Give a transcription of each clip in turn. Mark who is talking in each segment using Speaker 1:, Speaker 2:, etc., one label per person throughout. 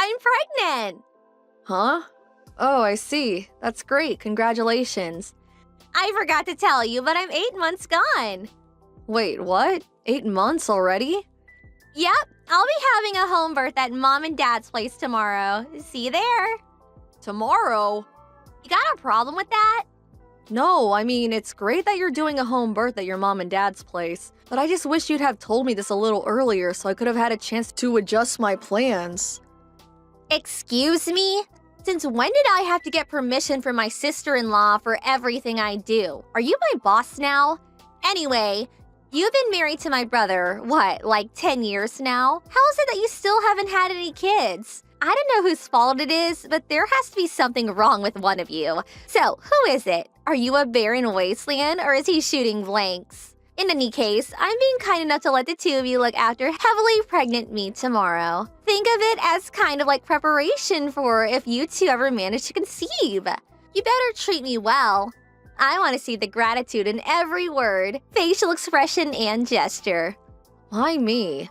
Speaker 1: I'm pregnant!
Speaker 2: Huh? Oh, I see. That's great. Congratulations.
Speaker 1: I forgot to tell you, but I'm 8 months gone.
Speaker 2: Wait, what? 8 months already?
Speaker 1: Yep, I'll be having a home birth at Mom and Dad's place tomorrow. See you there.
Speaker 2: Tomorrow?
Speaker 1: You got a problem with that?
Speaker 2: No, I mean, it's great that you're doing a home birth at your mom and dad's place, but I just wish you'd have told me this a little earlier so I could have had a chance to adjust my plans.
Speaker 1: Excuse me? Since when did I have to get permission from my sister-in-law for everything I do? Are you my boss now? Anyway, you've been married to my brother, what, like 10 years now? How is it that you still haven't had any kids? I don't know whose fault it is, but there has to be something wrong with one of you. So, who is it? Are you a barren wasteland, or is he shooting blanks? In any case, I'm being kind enough to let the two of you look after heavily pregnant me tomorrow. Think of it as kind of like preparation for if you two ever manage to conceive. You better treat me well. I want to see the gratitude in every word, facial expression, and gesture.
Speaker 2: Why me?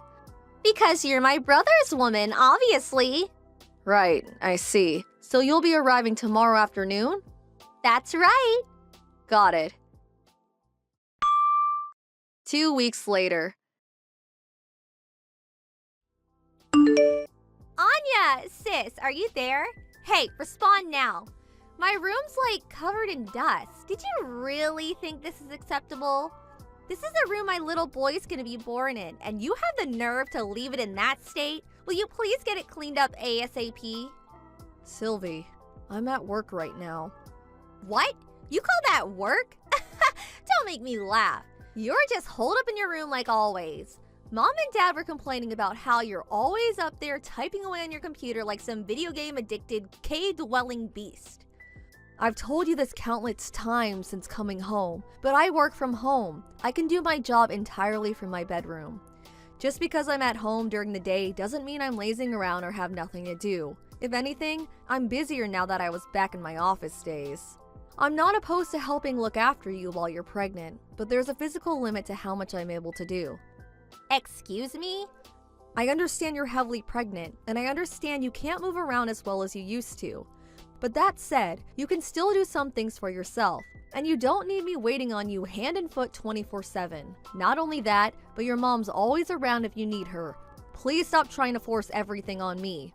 Speaker 1: Because you're my brother's woman, obviously.
Speaker 2: Right, I see. So you'll be arriving tomorrow afternoon?
Speaker 1: That's right.
Speaker 2: Got it. 2 weeks later.
Speaker 1: Anya, sis, are you there? Hey, respond now. My room's like covered in dust. Did you really think this is acceptable? This is the room my little boy's gonna be born in, and you have the nerve to leave it in that state? Will you please get it cleaned up ASAP?
Speaker 2: Sylvie, I'm at work right now.
Speaker 1: What? You call that work? Don't make me laugh. You're just holed up in your room like always. Mom and Dad were complaining about how you're always up there typing away on your computer like some video game addicted cave-dwelling beast.
Speaker 2: I've told you this countless times since coming home, but I work from home. I can do my job entirely from my bedroom. Just because I'm at home during the day doesn't mean I'm lazing around or have nothing to do. If anything, I'm busier now that I was back in my office days. I'm not opposed to helping look after you while you're pregnant, but there's a physical limit to how much I'm able to do.
Speaker 1: Excuse me?
Speaker 2: I understand you're heavily pregnant, and I understand you can't move around as well as you used to. But that said, you can still do some things for yourself, and you don't need me waiting on you hand and foot 24/7. Not only that, but your mom's always around if you need her. Please stop trying to force everything on me.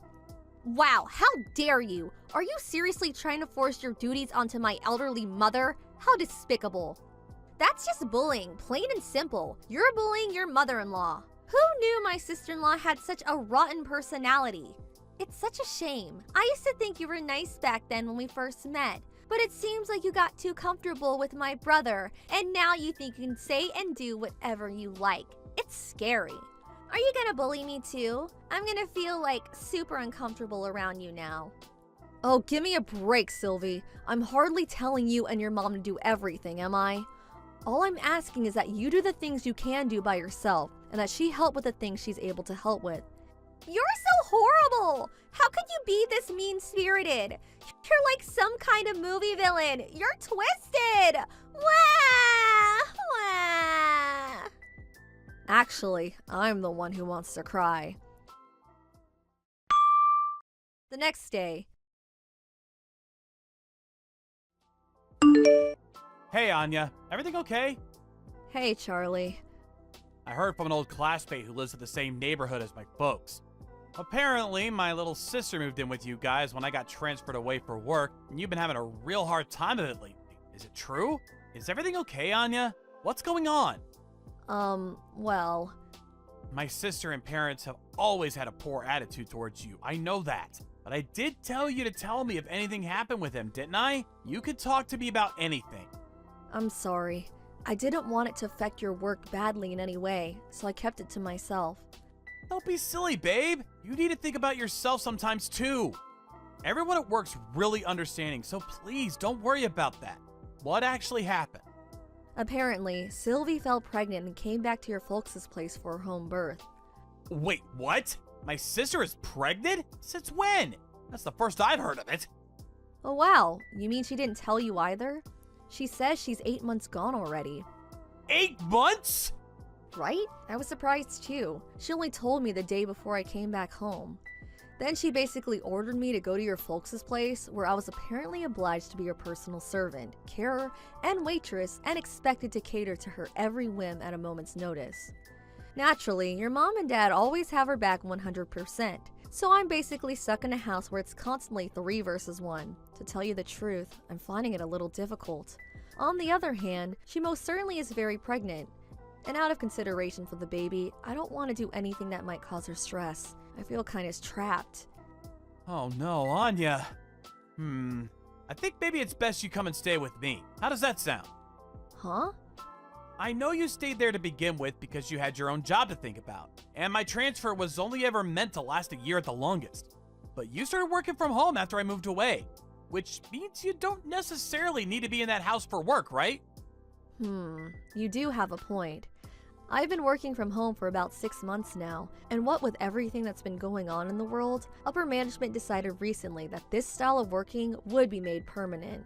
Speaker 1: Wow, how dare you? Are you seriously trying to force your duties onto my elderly mother? How despicable. That's just bullying, plain and simple. You're bullying your mother-in-law. Who knew my sister-in-law had such a rotten personality? It's such a shame. I used to think you were nice back then when we first met, but it seems like you got too comfortable with my brother, and now you think you can say and do whatever you like. It's scary. Are you gonna bully me too? I'm gonna feel like super uncomfortable around you now.
Speaker 2: Oh, give me a break, Sylvie. I'm hardly telling you and your mom to do everything, am I? All I'm asking is that you do the things you can do by yourself, and that she help with the things she's able to help with.
Speaker 1: You're so horrible! How could you be this mean-spirited? You're like some kind of movie villain. You're twisted! Wah! Wah!
Speaker 2: Actually, I'm the one who wants to cry. The next day.
Speaker 3: Hey, Anya. Everything okay?
Speaker 2: Hey, Charlie.
Speaker 3: I heard from an old classmate who lives in the same neighborhood as my folks. Apparently, my little sister moved in with you guys when I got transferred away for work, and you've been having a real hard time of it lately. Is it true? Is everything okay, Anya? What's going on?
Speaker 2: Well...
Speaker 3: My sister and parents have always had a poor attitude towards you. I know that. But I did tell you to tell me if anything happened with him, didn't I? You could talk to me about anything.
Speaker 2: I'm sorry. I didn't want it to affect your work badly in any way, so I kept it to myself.
Speaker 3: Don't be silly, babe. You need to think about yourself sometimes, too. Everyone at work's really understanding, so please don't worry about that. What actually happened?
Speaker 2: Apparently, Sylvie fell pregnant and came back to your folks' place for her home birth.
Speaker 3: Wait, what? My sister is pregnant? Since when? That's the first I've heard of it.
Speaker 2: Oh wow, you mean she didn't tell you either? She says she's 8 months gone already.
Speaker 3: 8 months?
Speaker 2: Right? I was surprised too. She only told me the day before I came back home. Then she basically ordered me to go to your folks' place, where I was apparently obliged to be your personal servant, carer, and waitress, and expected to cater to her every whim at a moment's notice. Naturally, your mom and dad always have her back 100%, so I'm basically stuck in a house where it's constantly 3 versus 1. To tell you the truth, I'm finding it a little difficult. On the other hand, she most certainly is very pregnant, and out of consideration for the baby, I don't want to do anything that might cause her stress. I feel kind of trapped.
Speaker 3: Oh no, Anya. I think maybe it's best you come and stay with me. How does that sound?
Speaker 2: Huh?
Speaker 3: I know you stayed there to begin with because you had your own job to think about, and my transfer was only ever meant to last a year at the longest. But you started working from home after I moved away, which means you don't necessarily need to be in that house for work, right?
Speaker 2: You do have a point. I've been working from home for about 6 months now, and what with everything that's been going on in the world, upper management decided recently that this style of working would be made permanent.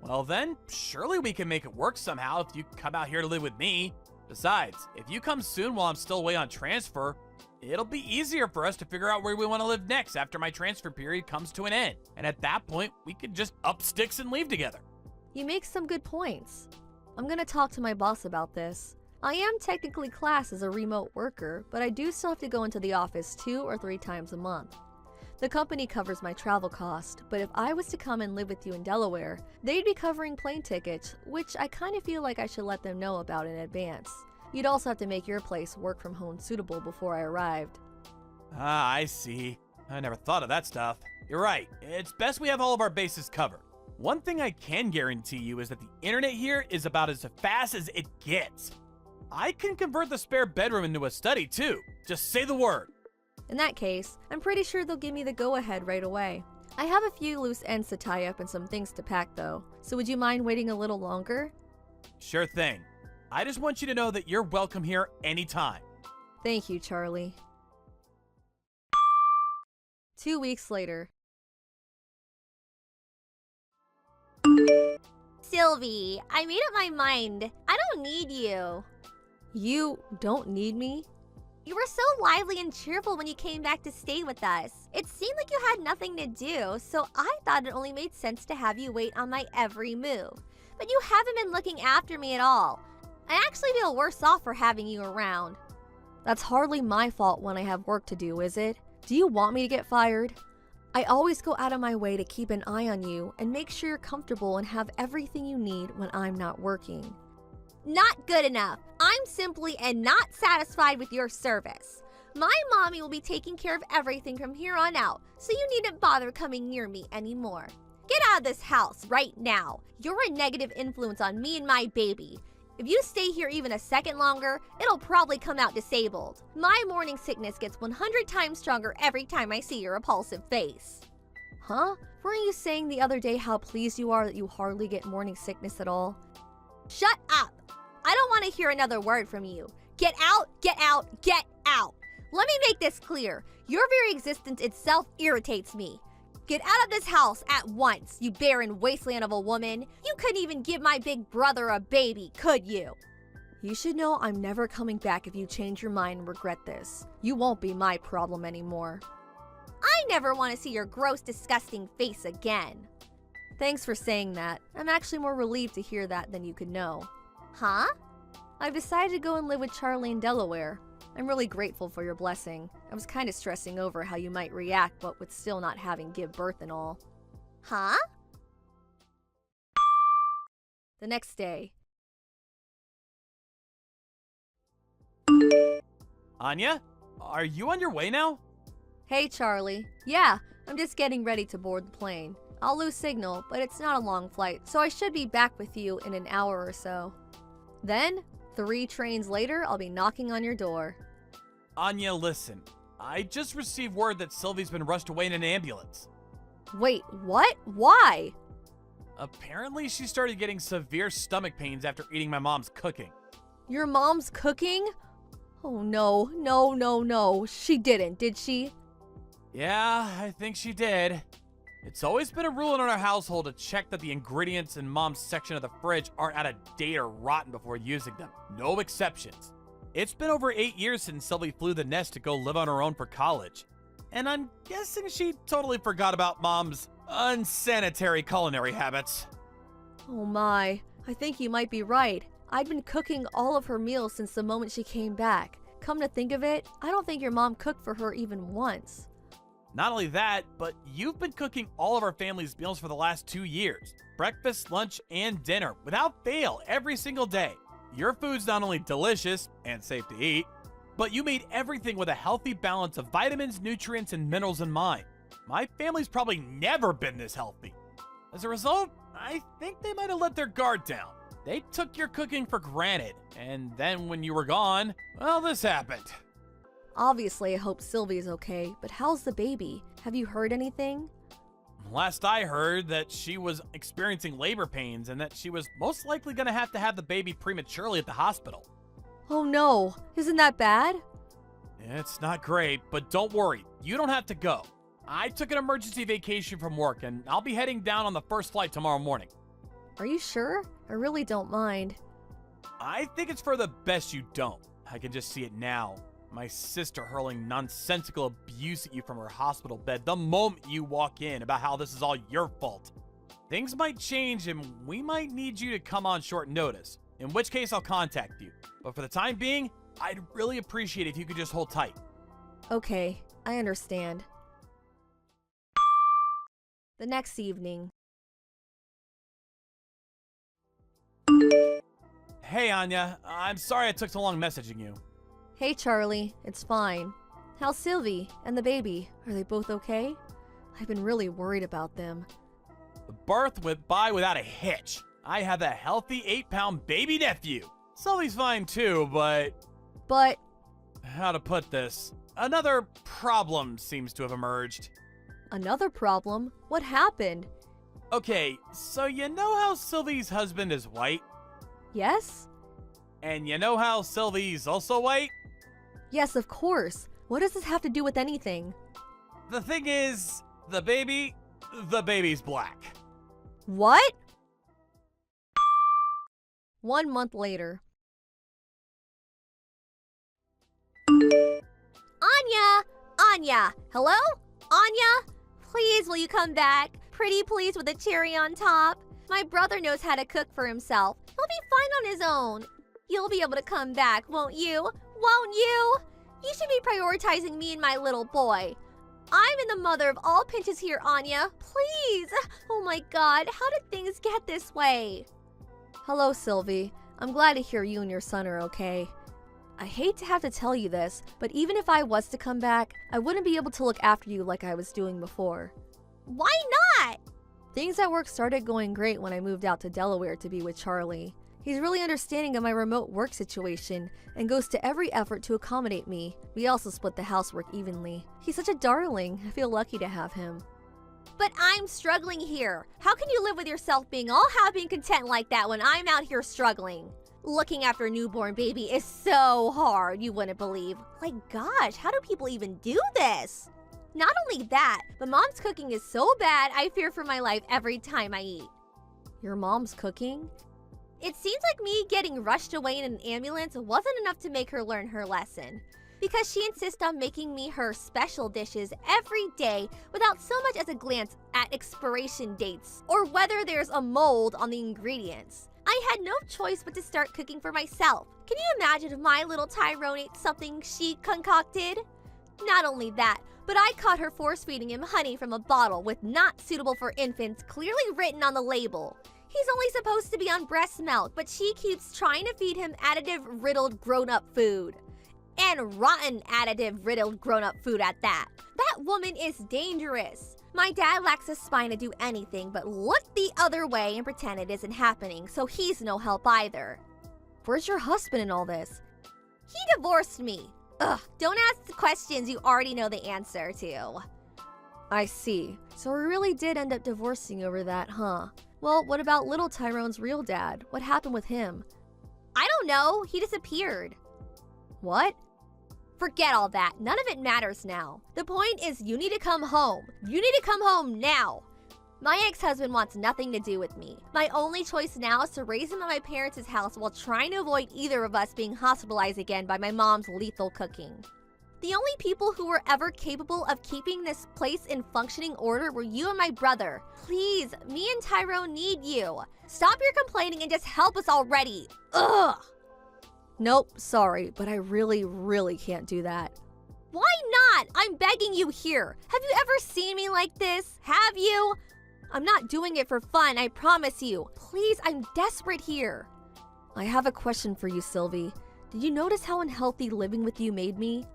Speaker 3: Well then, surely we can make it work somehow if you come out here to live with me. Besides, if you come soon while I'm still away on transfer, it'll be easier for us to figure out where we want to live next after my transfer period comes to an end. And at that point, we could just up sticks and leave together.
Speaker 2: You make some good points. I'm gonna talk to my boss about this. I am technically classed as a remote worker, but I do still have to go into the office 2 or 3 times a month. The company covers my travel cost, but if I was to come and live with you in Delaware, they'd be covering plane tickets, which I kind of feel like I should let them know about in advance. You'd also have to make your place work from home suitable before I arrived.
Speaker 3: Ah, I see. I never thought of that stuff. You're right. It's best we have all of our bases covered. One thing I can guarantee you is that the internet here is about as fast as it gets. I can convert the spare bedroom into a study too. Just say the word.
Speaker 2: In that case, I'm pretty sure they'll give me the go-ahead right away. I have a few loose ends to tie up and some things to pack though, so would you mind waiting a little longer?
Speaker 3: Sure thing. I just want you to know that you're welcome here anytime.
Speaker 2: Thank you, Charlie. 2 weeks later.
Speaker 1: Sylvie, I made up my mind. I don't need you.
Speaker 2: You don't need me?
Speaker 1: You were so lively and cheerful when you came back to stay with us. It seemed like you had nothing to do, so I thought it only made sense to have you wait on my every move. But you haven't been looking after me at all. I actually feel worse off for having you around.
Speaker 2: That's hardly my fault when I have work to do, is it? Do you want me to get fired? I always go out of my way to keep an eye on you and make sure you're comfortable and have everything you need when I'm not working.
Speaker 1: Not good enough. I'm simply and not satisfied with your service. My mommy will be taking care of everything from here on out, so you needn't bother coming near me anymore. Get out of this house right now. You're a negative influence on me and my baby. If you stay here even a second longer, it'll probably come out disabled. My morning sickness gets 100 times stronger every time I see your repulsive face.
Speaker 2: Huh? Weren't you saying the other day how pleased you are that you hardly get morning sickness at all?
Speaker 1: Shut up! I don't want to hear another word from you. Get out, get out, get out! Let me make this clear. Your very existence itself irritates me. Get out of this house at once, you barren wasteland of a woman. You couldn't even give my big brother a baby, could you?
Speaker 2: You should know I'm never coming back if you change your mind and regret this. You won't be my problem anymore.
Speaker 1: I never want to see your gross, disgusting face again.
Speaker 2: Thanks for saying that. I'm actually more relieved to hear that than you could know.
Speaker 1: Huh?
Speaker 2: I've decided to go and live with Charlie in Delaware. I'm really grateful for your blessing. I was kind of stressing over how you might react, but with still not having give birth and all.
Speaker 1: Huh?
Speaker 2: The next day.
Speaker 3: Anya, are you on your way now?
Speaker 2: Hey, Charlie. Yeah, I'm just getting ready to board the plane. I'll lose signal, but it's not a long flight, so I should be back with you in an hour or so. Then, 3 trains later, I'll be knocking on your door.
Speaker 3: Anya, listen. I just received word that Sylvie's been rushed away in an ambulance.
Speaker 2: Wait, what? Why?
Speaker 3: Apparently, she started getting severe stomach pains after eating my mom's cooking.
Speaker 2: Your mom's cooking? Oh no, no, no, no. She didn't, did she?
Speaker 3: Yeah, I think she did. It's always been a rule in our household to check that the ingredients in Mom's section of the fridge aren't out of date or rotten before using them. No exceptions. It's been over 8 years since Sylvie flew the nest to go live on her own for college. and I'm guessing she totally forgot about Mom's unsanitary culinary habits.
Speaker 2: Oh my, I think you might be right. I'd been cooking all of her meals since the moment she came back. Come to think of it, I don't think your mom cooked for her even once.
Speaker 3: Not only that, but you've been cooking all of our family's meals for the last 2 years. Breakfast, lunch, and dinner, without fail, every single day. Your food's not only delicious and safe to eat, but you made everything with a healthy balance of vitamins, nutrients, and minerals in mind. My family's probably never been this healthy. As a result, I think they might have let their guard down. They took your cooking for granted, and then when you were gone, well, this happened.
Speaker 2: Obviously, I hope Sylvie's okay, but how's the baby? Have you heard anything?
Speaker 3: Last I heard that she was experiencing labor pains and that she was most likely going to have the baby prematurely at the hospital.
Speaker 2: Oh no, isn't that bad?
Speaker 3: It's not great, but don't worry, you don't have to go. I took an emergency vacation from work and I'll be heading down on the first flight tomorrow morning.
Speaker 2: Are you sure? I really don't mind.
Speaker 3: I think it's for the best you don't. I can just see it now. My sister hurling nonsensical abuse at you from her hospital bed the moment you walk in about how this is all your fault. Things might change and we might need you to come on short notice, in which case I'll contact you. But for the time being, I'd really appreciate it if you could just hold tight.
Speaker 2: Okay, I understand. The next evening.
Speaker 3: Hey Anya, I'm sorry I took so long messaging you.
Speaker 2: Hey Charlie, it's fine. How's Sylvie and the baby? Are they both okay? I've been really worried about them.
Speaker 3: The birth went by without a hitch. I have a healthy 8-pound baby nephew. Sully's fine too, but how to put this? Another problem seems to have emerged.
Speaker 2: Another problem? What happened?
Speaker 3: Okay, so you know how Sylvie's husband is white?
Speaker 2: Yes?
Speaker 3: And you know how Sylvie's also white?
Speaker 2: Yes, of course. What does this have to do with anything?
Speaker 3: The thing is, the baby's black.
Speaker 2: What? 1 month later.
Speaker 1: Anya! Hello? Anya? Please, will you come back? Pretty please with a cherry on top. My brother knows how to cook for himself. He'll be fine on his own. You'll be able to come back, won't you? Won't you? You should be prioritizing me and my little boy. I'm in the mother of all pinches here, Anya. Please. Oh my god, how did things get this way?
Speaker 2: Hello, Sylvie. I'm glad to hear you and your son are okay. I hate to have to tell you this, but even if I was to come back, I wouldn't be able to look after you like I was doing before.
Speaker 1: Why not?
Speaker 2: Things at work started going great when I moved out to Delaware to be with Charlie. He's really understanding of my remote work situation and goes to every effort to accommodate me. We also split the housework evenly. He's such a darling. I feel lucky to have him.
Speaker 1: But I'm struggling here. How can you live with yourself being all happy and content like that when I'm out here struggling? Looking after a newborn baby is so hard, you wouldn't believe. Like, gosh, how do people even do this? Not only that, but Mom's cooking is so bad, I fear for my life every time I eat.
Speaker 2: Your mom's cooking?
Speaker 1: It seems like me getting rushed away in an ambulance wasn't enough to make her learn her lesson. Because she insists on making me her special dishes every day without so much as a glance at expiration dates or whether there's a mold on the ingredients. I had no choice but to start cooking for myself. Can you imagine if my little Tyrone ate something she concocted? Not only that, but I caught her force-feeding him honey from a bottle with "not suitable for infants" clearly written on the label. He's only supposed to be on breast milk, but she keeps trying to feed him additive-riddled grown-up food. And rotten additive-riddled grown-up food at that. That woman is dangerous. My dad lacks a spine to do anything but look the other way and pretend it isn't happening, so he's no help either.
Speaker 2: Where's your husband in all this?
Speaker 1: He divorced me. Ugh, don't ask the questions you already know the answer to.
Speaker 2: I see. So we really did end up divorcing over that, huh? Well, what about little Tyrone's real dad? What happened with him?
Speaker 1: I don't know. He disappeared.
Speaker 2: What?
Speaker 1: Forget all that. None of it matters now. The point is you need to come home. You need to come home now. My ex-husband wants nothing to do with me. My only choice now is to raise him at my parents' house while trying to avoid either of us being hospitalized again by my mom's lethal cooking. The only people who were ever capable of keeping this place in functioning order were you and my brother. Please, me and Tyrone need you. Stop your complaining and just help us already. Ugh!
Speaker 2: Nope, sorry, but I really can't do that.
Speaker 1: Why not? I'm begging you here. Have you ever seen me like this? Have you? I'm not doing it for fun, I promise you. Please, I'm desperate here.
Speaker 2: I have a question for you, Sylvie. Did you notice how unhealthy living with you made me?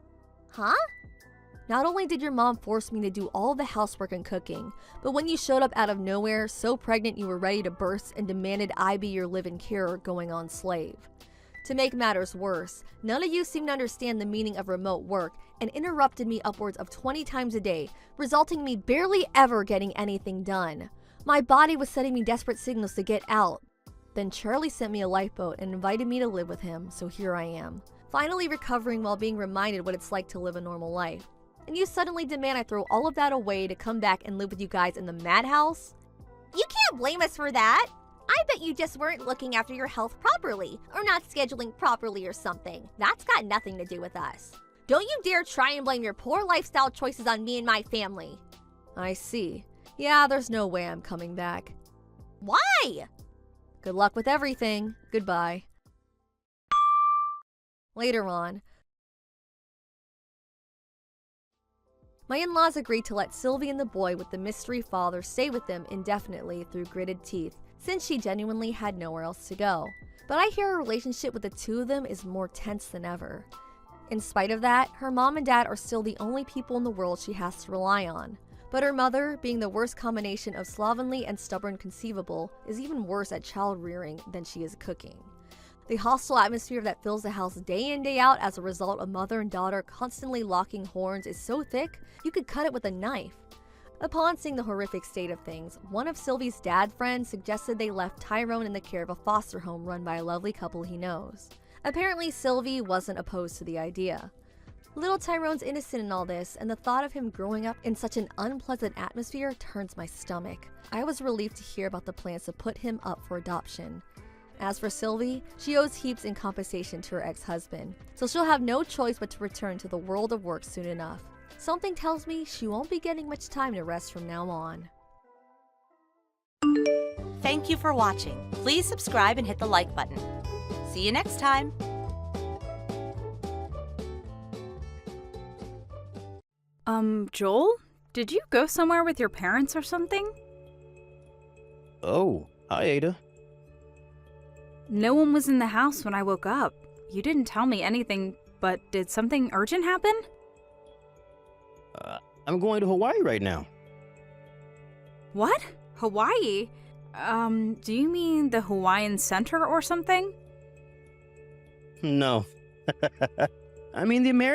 Speaker 1: Huh?
Speaker 2: Not only did your mom force me to do all the housework and cooking, but when you showed up out of nowhere, so pregnant you were ready to burst and demanded I be your live-in carer going on slave. To make matters worse, none of you seem to understand the meaning of remote work and interrupted me upwards of 20 times a day, resulting in me barely ever getting anything done. My body was sending me desperate signals to get out. Then Charlie sent me a lifeboat and invited me to live with him, so here I am. Finally recovering while being reminded what it's like to live a normal life. And you suddenly demand I throw all of that away to come back and live with you guys in the madhouse?
Speaker 1: You can't blame us for that. I bet you just weren't looking after your health properly, or not scheduling properly or something. That's got nothing to do with us. Don't you dare try and blame your poor lifestyle choices on me and my family.
Speaker 2: I see. Yeah, there's no way I'm coming back.
Speaker 1: Why?
Speaker 2: Good luck with everything. Goodbye. Later on, my in-laws agreed to let Sylvie and the boy with the mystery father stay with them indefinitely through gritted teeth, since she genuinely had nowhere else to go. But I hear her relationship with the two of them is more tense than ever. In spite of that, her mom and dad are still the only people in the world she has to rely on. But her mother, being the worst combination of slovenly and stubborn conceivable, is even worse at child rearing than she is cooking. The hostile atmosphere that fills the house day in day out as a result of mother and daughter constantly locking horns is so thick, you could cut it with a knife. Upon seeing the horrific state of things, one of Sylvie's dad friends suggested they left Tyrone in the care of a foster home run by a lovely couple he knows. Apparently, Sylvie wasn't opposed to the idea. Little Tyrone's innocent in all this, and the thought of him growing up in such an unpleasant atmosphere turns my stomach. I was relieved to hear about the plans to put him up for adoption. As for Sylvie, she owes heaps in compensation to her ex-husband, so she'll have no choice but to return to the world of work soon enough. Something tells me she won't be getting much time to rest from now on.
Speaker 4: Thank you for watching. Please subscribe and hit the like button. See you next time.
Speaker 5: Joel? Did you go somewhere with your parents or something?
Speaker 6: Oh, hi, Ada.
Speaker 5: No one was in the house when I woke up. You didn't tell me anything, but did something urgent happen?
Speaker 6: I'm going to Hawaii right now.
Speaker 5: What? Hawaii? Do you mean the Hawaiian Center or something?
Speaker 6: No. I mean the American